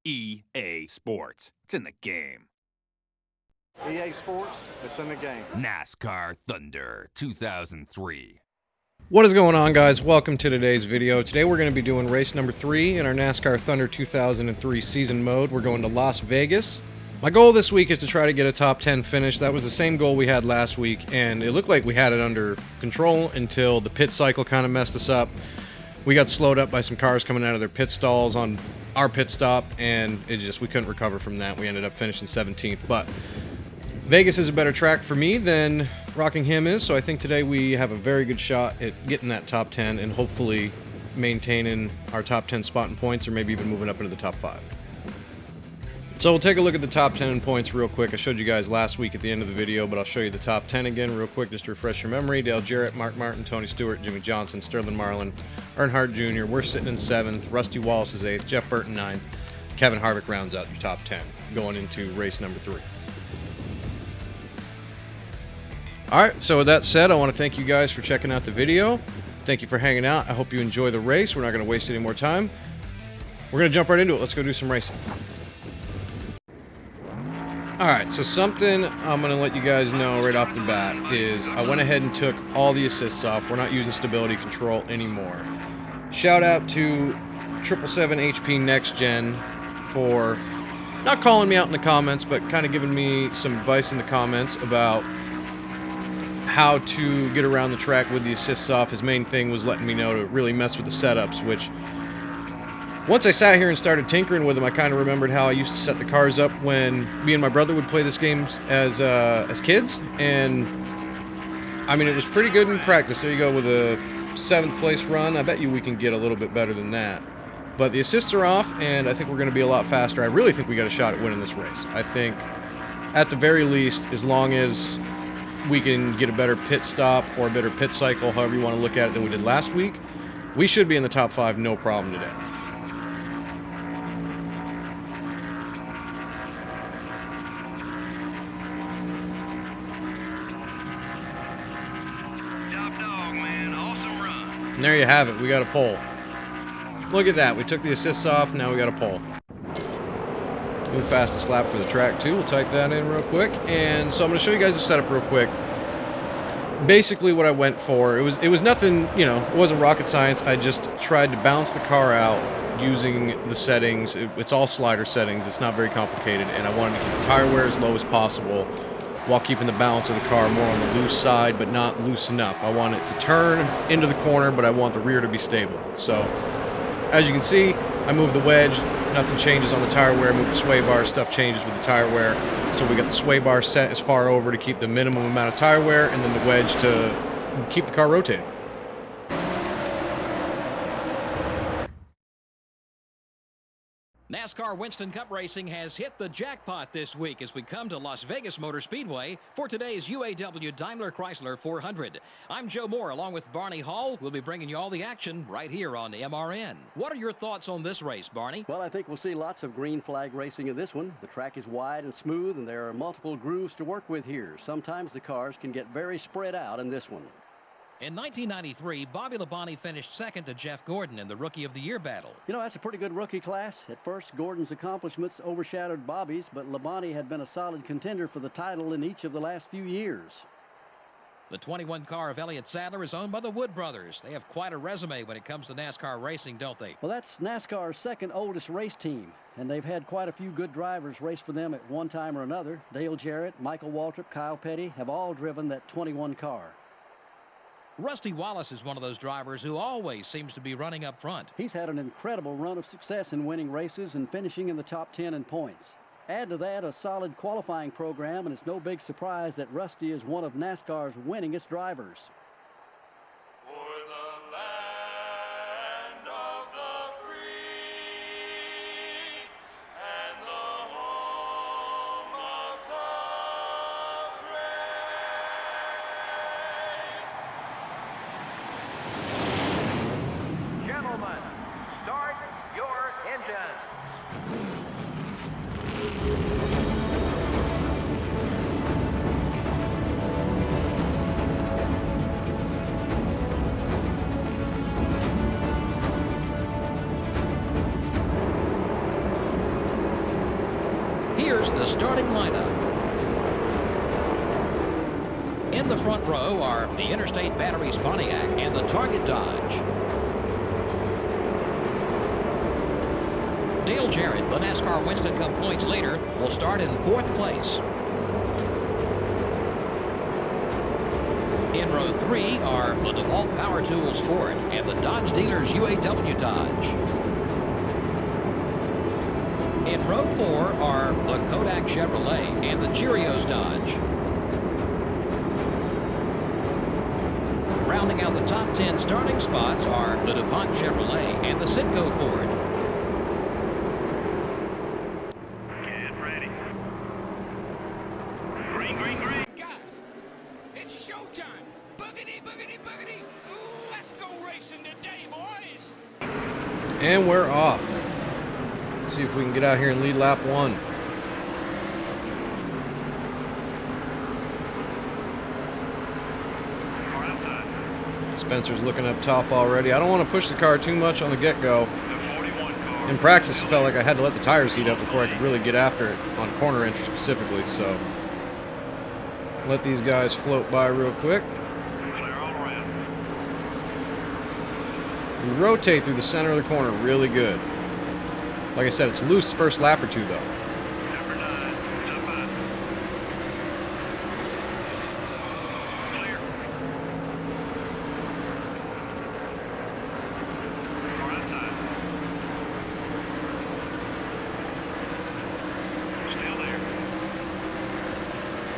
EA Sports. It's in the game. EA Sports, it's in the game. NASCAR Thunder 2003. What is going on, guys? Welcome to today's video. Today we're going to be doing race number 3 in our NASCAR Thunder 2003 season mode. We're going to Las Vegas. My goal this week is to try to get a top 10 finish. That was the same goal we had last week, and it looked like we had it under control until the pit cycle kind of messed us up. We got slowed up by some cars coming out of their pit stalls on our pit stop, and we couldn't recover from that. We ended up finishing 17th, but Vegas is a better track for me than Rockingham is, so I think today we have a very good shot at getting that top 10 and hopefully maintaining our top 10 spot in points, or maybe even moving up into the top 5. So we'll take a look at the top 10 in points real quick. I showed you guys last week at the end of the video, but I'll show you the top 10 again real quick just to refresh your memory. Dale Jarrett, Mark Martin, Tony Stewart, Jimmy Johnson, Sterling Marlin, Earnhardt Jr. We're sitting in 7th. Rusty Wallace is 8th. Jeff Burton 9th. Kevin Harvick rounds out your top 10 going into race number 3. Alright, so with that said, I want to thank you guys for checking out the video. Thank you for hanging out. I hope you enjoy the race. We're not going to waste any more time. We're going to jump right into it. Let's go do some racing. Alright, so something I'm going to let you guys know right off the bat is I went ahead and took all the assists off. We're not using stability control anymore. Shout out to 777 HP Next Gen for not calling me out in the comments, but kind of giving me some advice in the comments about how to get around the track with the assists off. His main thing was letting me know to really mess with the setups, which once I sat here and started tinkering with them, I kind of remembered how I used to set the cars up when me and my brother would play this game as kids, and I mean, it was pretty good in practice. There you go with a 7th place run. I bet you we can get a little bit better than that. But the assists are off, and I think we're going to be a lot faster. I really think we got a shot at winning this race. I think, at the very least, as long as we can get a better pit stop or a better pit cycle, however you want to look at it, than we did last week, we should be in the top 5 no problem today. And there you have it. We got a pole. Look at that. We took the assists off. Now we got a pole. The fastest lap for the track too. We'll type that in real quick. And so I'm going to show you guys the setup real quick. Basically what I went for, it was nothing, you know, it wasn't rocket science. I just tried to balance the car out using the settings. It's all slider settings. It's not very complicated. And I wanted to keep the tire wear as low as possible while keeping the balance of the car more on the loose side, but not loose enough. I want it to turn into the corner, but I want the rear to be stable. So, as you can see, I moved the wedge. Nothing changes on the tire wear. I moved the sway bar. Stuff changes with the tire wear. So we got the sway bar set as far over to keep the minimum amount of tire wear, and then the wedge to keep the car rotating. NASCAR Winston Cup Racing has hit the jackpot this week as we come to Las Vegas Motor Speedway for today's UAW Daimler Chrysler 400. I'm Joe Moore along with Barney Hall. We'll be bringing you all the action right here on MRN. What are your thoughts on this race, Barney? Well, I think we'll see lots of green flag racing in this one. The track is wide and smooth, and there are multiple grooves to work with here. Sometimes the cars can get very spread out in this one. In 1993, Bobby Labonte finished second to Jeff Gordon in the Rookie of the Year battle. You know, that's a pretty good rookie class. At first, Gordon's accomplishments overshadowed Bobby's, but Labonte had been a solid contender for the title in each of the last few years. The 21 car of Elliott Sadler is owned by the Wood brothers. They have quite a resume when it comes to NASCAR racing, don't they? Well, that's NASCAR's second oldest race team, and they've had quite a few good drivers race for them at one time or another. Dale Jarrett, Michael Waltrip, Kyle Petty have all driven that 21 car. Rusty Wallace is one of those drivers who always seems to be running up front. He's had an incredible run of success in winning races and finishing in the top 10 in points. Add to that a solid qualifying program, and it's no big surprise that Rusty is one of NASCAR's winningest drivers. Start your engines. is the starting lineup. In the front row are the Interstate Batteries Pontiac and the Target Dodge. Dale Jarrett, the NASCAR Winston Cup points leader, will start in 4th place. In row 3 are the DeWalt Power Tools Ford and the Dodge Dealers UAW Dodge. In row 4 are the Kodak Chevrolet and the Cheerios Dodge. Rounding out the top 10 starting spots are the DuPont Chevrolet and the Citgo Ford. Get ready. Green, green, green. Guys, it's showtime. Boogity, boogity, boogity. Let's go racing today, boys. And we're off. Let's see if we can get out here and lead lap 1. Spencer's looking up top already. I don't want to push the car too much on the get-go. In practice, it felt like I had to let the tires heat up before I could really get after it on corner entry specifically. So let these guys float by real quick. We rotate through the center of the corner really good. Like I said, it's loose first lap or two though.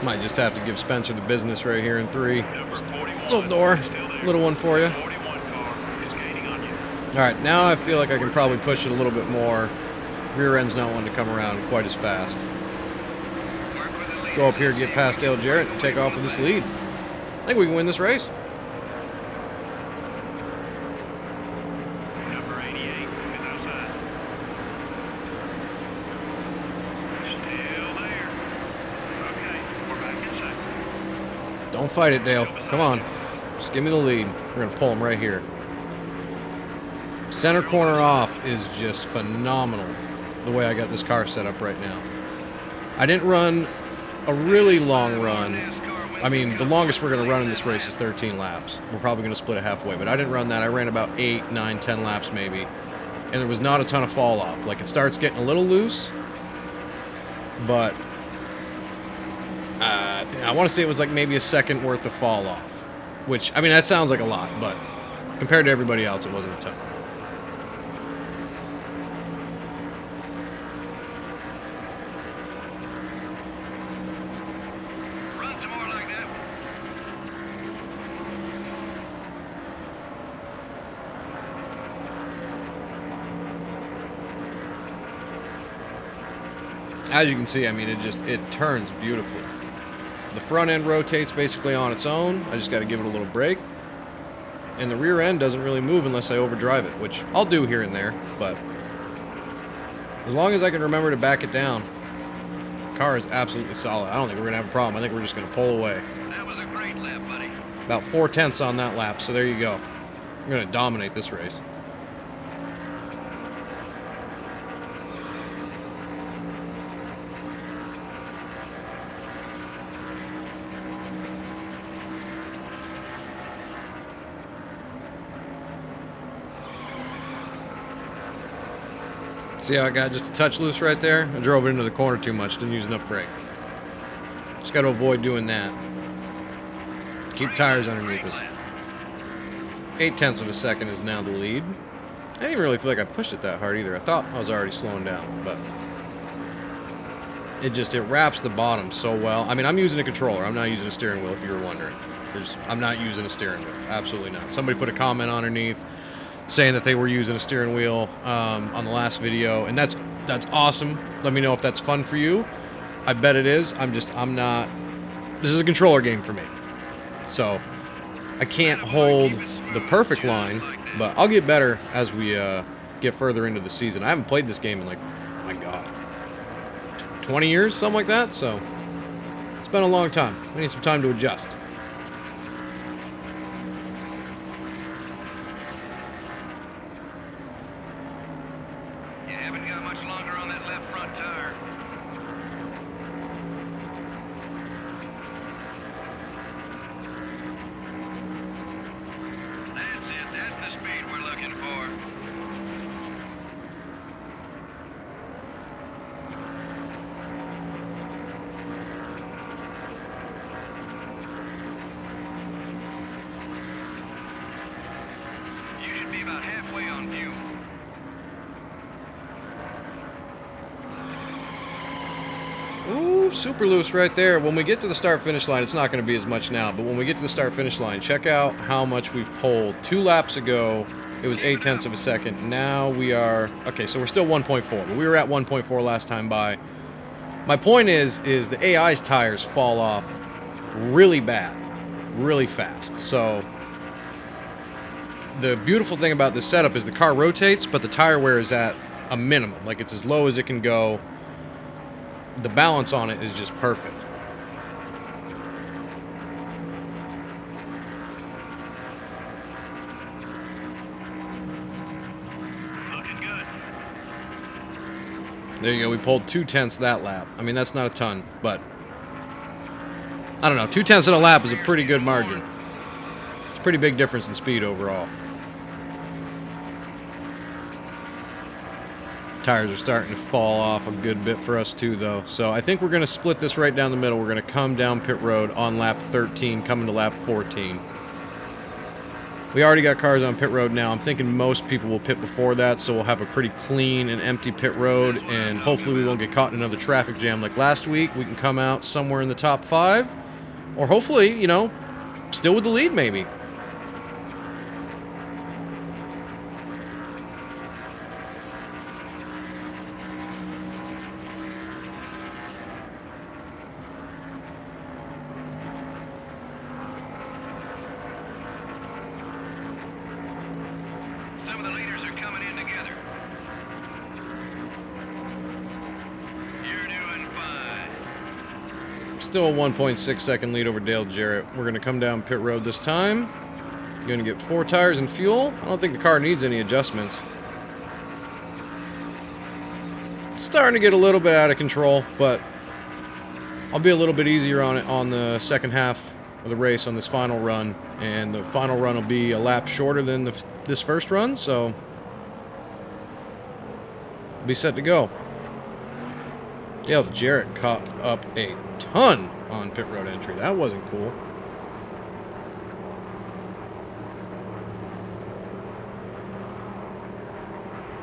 Might just have to give Spencer the business right here in 3. Just little door, little one for you. All right, now I feel like I can probably push it a little bit more. Rear end's not wanting to come around quite as fast. Go up here, get past Dale Jarrett, and take off with this lead. I think we can win this race. Number 88 is outside. Still there. Okay, we're back inside. Don't fight it, Dale. Come on. Just give me the lead. We're going to pull him right here. Center corner off is just phenomenal the way I got this car set up right now. I didn't run a really long run. I mean, the longest we're going to run in this race is 13 laps. We're probably going to split it halfway, but I didn't run that. I ran about 8, 9, 10 laps maybe, and there was not a ton of fall off. Like, it starts getting a little loose, but I want to say it was like maybe a second worth of fall off, which, I mean, that sounds like a lot, but compared to everybody else, it wasn't a ton. Run some more like that. As you can see, I mean, it turns beautifully. The front end rotates basically on its own. I just got to give it a little brake. And the rear end doesn't really move unless I overdrive it, which I'll do here and there, but as long as I can remember to back it down, the car is absolutely solid. I don't think we're going to have a problem. I think we're just going to pull away. That was a great lap, buddy. About 4/10 on that lap, so there you go. We're going to dominate this race. See how I got just a touch loose right there? I drove it into the corner too much, didn't use enough brake. Just got to avoid doing that. Keep tires underneath us. 0.8 of a second is now the lead. I didn't really feel like I pushed it that hard either. I thought I was already slowing down, but it wraps the bottom so well. I mean, I'm using a controller. I'm not using a steering wheel, if you were wondering. I'm not using a steering wheel. Absolutely not. Somebody put a comment underneath saying that they were using a steering wheel on the last video, and that's awesome. Let me know if that's fun for you. I bet it is. I'm not. This is a controller game for me, so I can't hold the perfect line, but I'll get better as we get further into the season. I haven't played this game in, like, my God, 20 years, something like that, so it's been a long time. I need some time to adjust. You haven't got much longer on that left front tire. super loose right there. When we get to the start-finish line, it's not going to be as much now, but when we get to the start-finish line, check out how much we've pulled. 2 laps ago, it was 0.8 of a second. Now we are, okay, so we're still 1.4, but we were at 1.4 last time by. My point is the AI's tires fall off really bad, really fast. So the beautiful thing about this setup is the car rotates, but the tire wear is at a minimum. Like, it's as low as it can go. The balance on it is just perfect. Looking good. There you go. We pulled 0.2 that lap. I mean, that's not a ton, but I don't know. 0.2 in a lap is a pretty good margin. It's a pretty big difference in speed overall. Tires are starting to fall off a good bit for us too, though. So I think we're going to split this right down the middle. We're going to come down pit road on lap 13, coming to lap 14. We already got cars on pit road now. I'm thinking most people will pit before that, so we'll have a pretty clean and empty pit road, and hopefully we won't get caught in another traffic jam like last week. We can come out somewhere in the top 5, or hopefully, you know, still with the lead maybe. Some of the leaders are coming in together. You're doing fine. Still a 1.6 second lead over Dale Jarrett. We're going to come down pit road this time. Going to get 4 tires and fuel. I don't think the car needs any adjustments. It's starting to get a little bit out of control, but I'll be a little bit easier on it on the second half of the race on this final run, and the final run will be a lap shorter than this first run, so we'll be set to go. Dale Jarrett caught up a ton on pit road entry. That wasn't cool.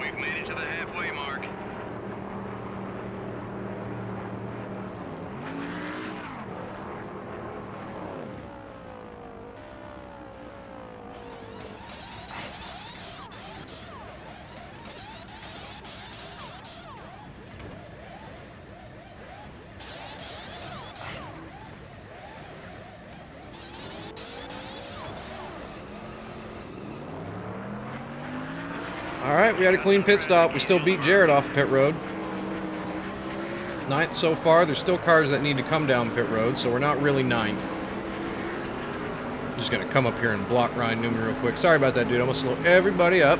We've made it to the halfway mark. Alright, we had a clean pit stop. We still beat Jarrett off pit road. 9th so far. There's still cars that need to come down pit road, so we're not really 9th. Just going to come up here and block Ryan Newman real quick. Sorry about that, dude. I'm going to slow everybody up.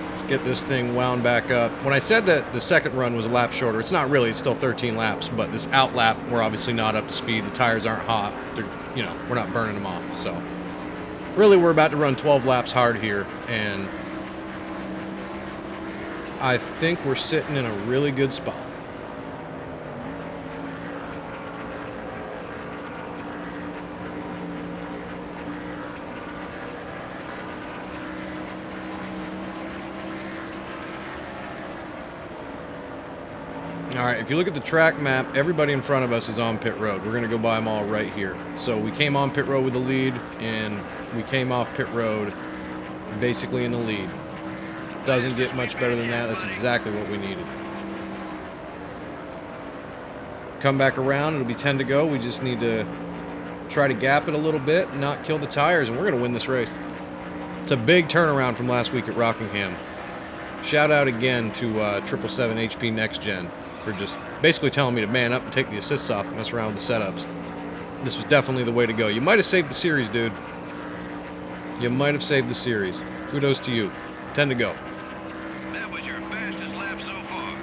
Let's get this thing wound back up. When I said that the second run was a lap shorter, it's not really. It's still 13 laps, but this out lap, we're obviously not up to speed. The tires aren't hot. They're, you know, we're not burning them off, so really, we're about to run 12 laps hard here, and I think we're sitting in a really good spot. Alright, if you look at the track map, everybody in front of us is on pit road. We're going to go by them all right here. So we came on pit road with the lead, and we came off pit road basically in the lead. Doesn't get much better than that. That's exactly what we needed. Come back around. It'll be 10 to go. We just need to try to gap it a little bit and not kill the tires, and we're going to win this race. It's a big turnaround from last week at Rockingham. Shout out again to 777 HP Next Gen for just basically telling me to man up and take the assists off and mess around with the setups. This was definitely the way to go. You might have saved the series, dude. You might have saved the series. Kudos to you. 10 to go. That was your fastest lap so far.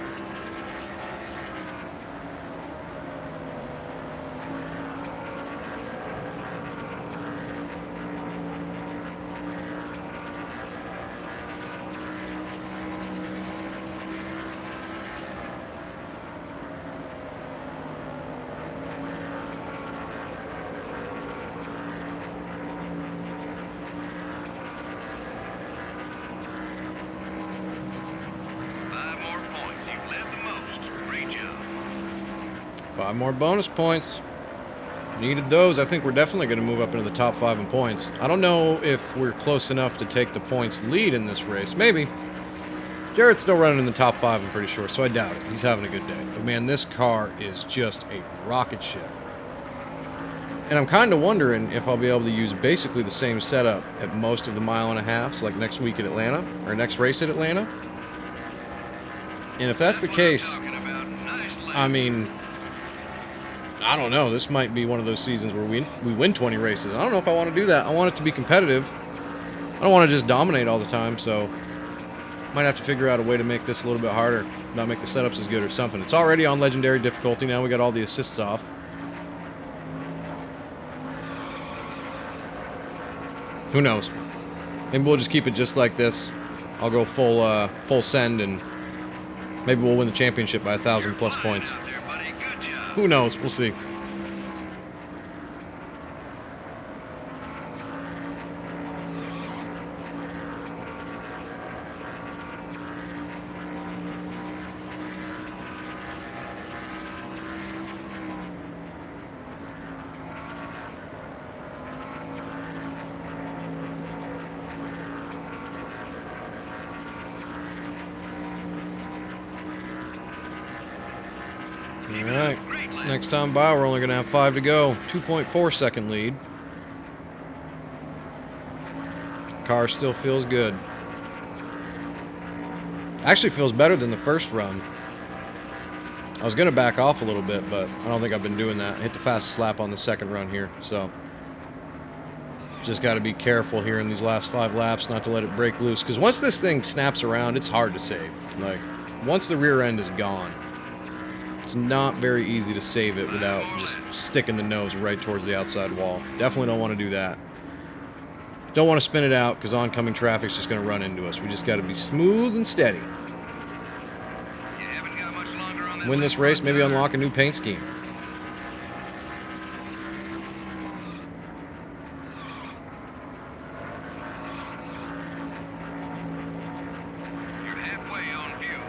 5 more bonus points. Needed those. I think we're definitely going to move up into the top 5 in points. I don't know if we're close enough to take the points lead in this race. Maybe. Jarrett's still running in the top 5, I'm pretty sure, so I doubt it. He's having a good day. But man, this car is just a rocket ship. And I'm kind of wondering if I'll be able to use basically the same setup at most of the 1.5 miles, like next week at Atlanta, or next race at Atlanta. And if that's the case, I mean, I don't know. This might be one of those seasons where we win 20 races. I don't know if I want to do that. I want it to be competitive. I don't want to just dominate all the time, so might have to figure out a way to make this a little bit harder, not make the setups as good or something. It's already on legendary difficulty. Now we got all the assists off. Who knows? Maybe we'll just keep it just like this. I'll go full send, and maybe we'll win the championship by 1,000+ points. Who knows? We'll see. Alright, next time by, we're only going to have 5 to go. 2.4 second lead. Car still feels good. Actually feels better than the first run. I was going to back off a little bit, but I don't think I've been doing that. I hit the fastest lap on the second run here, so just got to be careful here in these last 5 laps not to let it break loose, because once this thing snaps around, it's hard to save. Like, once the rear end is gone, it's not very easy to save it without just sticking the nose right towards the outside wall. Definitely don't want to do that. Don't want to spin it out, because oncoming traffic's just going to run into us. We just got to be smooth and steady. Win this race, maybe unlock a new paint scheme. You're halfway on view.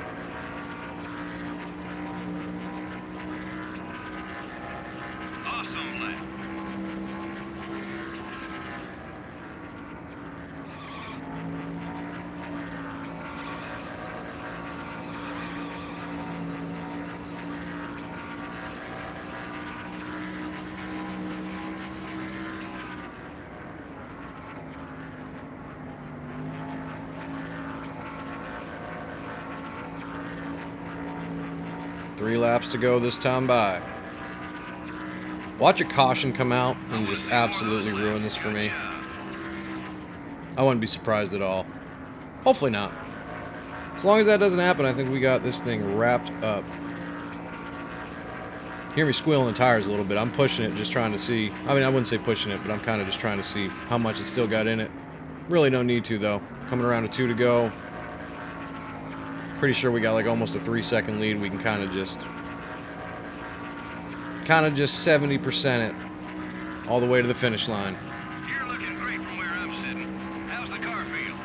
Awesome lap. Three laps to go this time by. Watch a caution come out and just absolutely ruin this for me. I wouldn't be surprised at all. Hopefully not. As long as that doesn't happen, I think we got this thing wrapped up. Hear me squealing the tires a little bit. I'm pushing it, just trying to see. I mean, I wouldn't say pushing it, but I'm kind of just trying to see how much it's still got in it. Really no need to, though. Coming around to 2 to go. Pretty sure we got like almost a 3-second lead. We can kind of just 70% it all the way to the finish line. You're looking great from where I'm sitting. How's the car feel?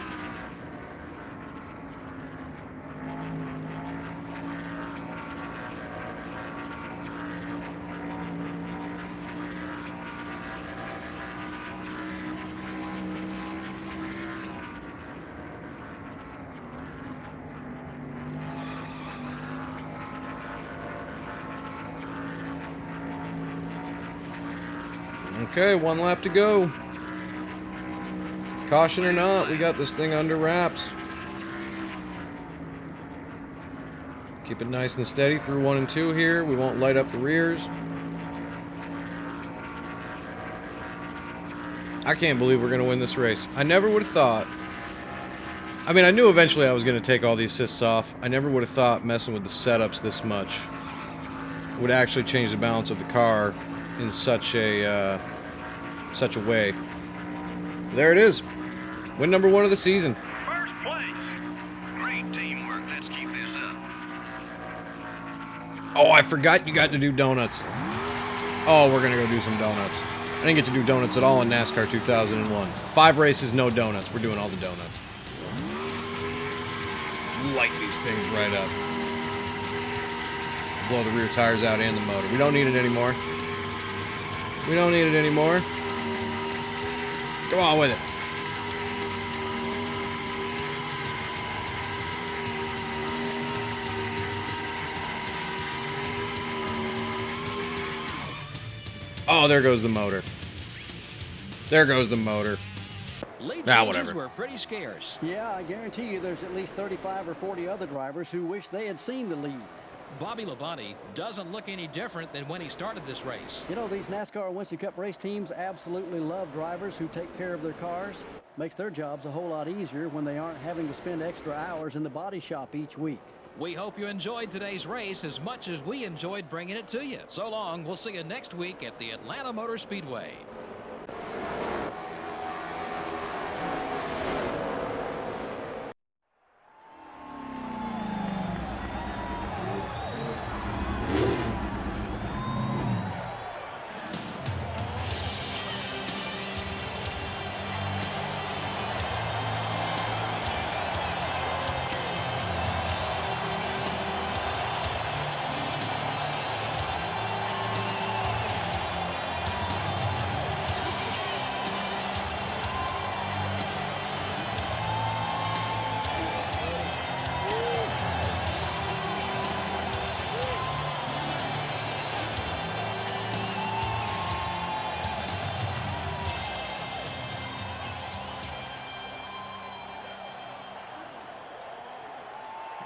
Okay, 1 lap to go. Caution or not, we got this thing under wraps. Keep it nice and steady through 1 and 2 here. We won't light up the rears. I can't believe we're going to win this race. I never would have thought. I mean, I knew eventually I was going to take all the assists off. I never would have thought messing with the setups this much would actually change the balance of the car in such a way. There it is. Win number 1 of the season. First place. Great teamwork. Let's keep this up. Oh, I forgot you got to do donuts. Oh, we're going to go do some donuts. I didn't get to do donuts at all in NASCAR 2001. 5 races, no donuts. We're doing all the donuts. Light these things right up. blow the rear tires out and the motor. We don't need it anymore. We don't need it anymore. Go on with it. Oh, there goes the motor. There goes the motor. Lead Ah, changes whatever. were pretty scarce. Yeah, I guarantee you there's at least 35 or 40 other drivers who wish they had seen the lead. Bobby Labonte doesn't look any different than when he started this race. You know, these NASCAR Winston Cup race teams absolutely love drivers who take care of their cars. Makes their jobs a whole lot easier when they aren't having to spend extra hours in the body shop each week. We hope you enjoyed today's race as much as we enjoyed bringing it to you. So long. We'll see you next week at the Atlanta Motor Speedway.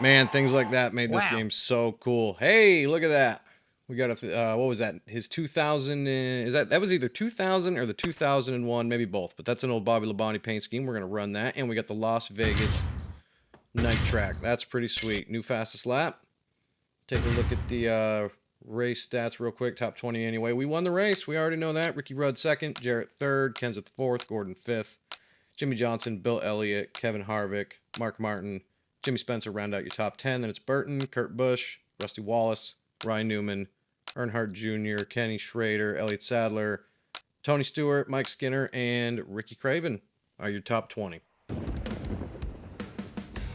Man, things like that made this game so cool. Hey, look at that. We got a, what was that? His 2000, that was either 2000 or the 2001, maybe both. But that's an old Bobby Labonte paint scheme. We're going to run that. And we got the Las Vegas night track. That's pretty sweet. New fastest lap. Take a look at the race stats real quick. Top 20 anyway. We won the race. We already know that. Ricky Rudd second, Jarrett third, Kenseth fourth, Gordon fifth, Jimmy Johnson, Bill Elliott, Kevin Harvick, Mark Martin, Jimmy Spencer round out your top 10. Then it's Burton, Kurt Busch, Rusty Wallace, Ryan Newman, Earnhardt Jr., Kenny Schrader, Elliott Sadler, Tony Stewart, Mike Skinner, and Ricky Craven are your top 20.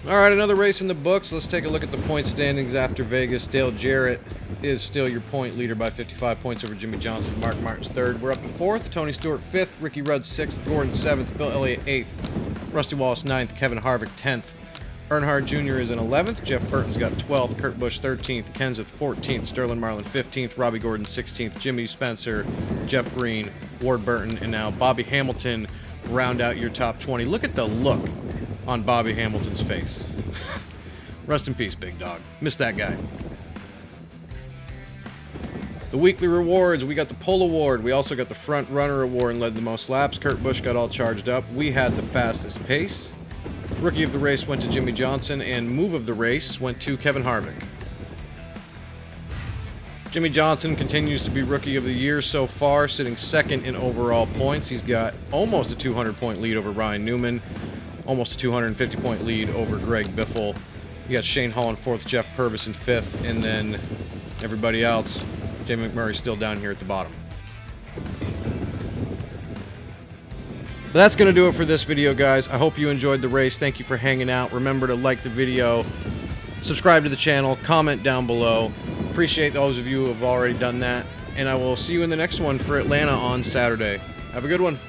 All right, another race in the books. Let's take a look at the point standings after Vegas. Dale Jarrett is still your point leader by 55 points over Jimmy Johnson. Mark Martin's third. We're up to fourth. Tony Stewart fifth. Ricky Rudd sixth. Gordon seventh. Bill Elliott eighth. Rusty Wallace ninth. Kevin Harvick 10th. Earnhardt Jr. is in 11th. Jeff Burton's got 12th. Kurt Busch 13th. Kenseth 14th. Sterling Marlin 15th. Robbie Gordon 16th. Jimmy Spencer, Jeff Green, Ward Burton, and now Bobby Hamilton round out your top 20. Look at the look on Bobby Hamilton's face. Rest in peace, big dog. Miss that guy. The weekly rewards, we got the pole award. We also got the front runner award and led the most laps. Kurt Busch got all charged up. We had the fastest pace. Rookie of the race went to Jimmy Johnson, and move of the race went to Kevin Harvick. Jimmy Johnson continues to be Rookie of the Year so far, sitting second in overall points. He's got almost a 200-point lead over Ryan Newman, almost a 250-point lead over Greg Biffle. You got Shane Hall in fourth, Jeff Purvis in fifth, and then everybody else. Jamie McMurray still down here at the bottom. So that's going to do it for this video, guys. I hope you enjoyed the race. Thank you for hanging out. Remember to like the video, subscribe to the channel, comment down below. Appreciate those of you who have already done that. And I will see you in the next one for Atlanta on Saturday. Have a good one.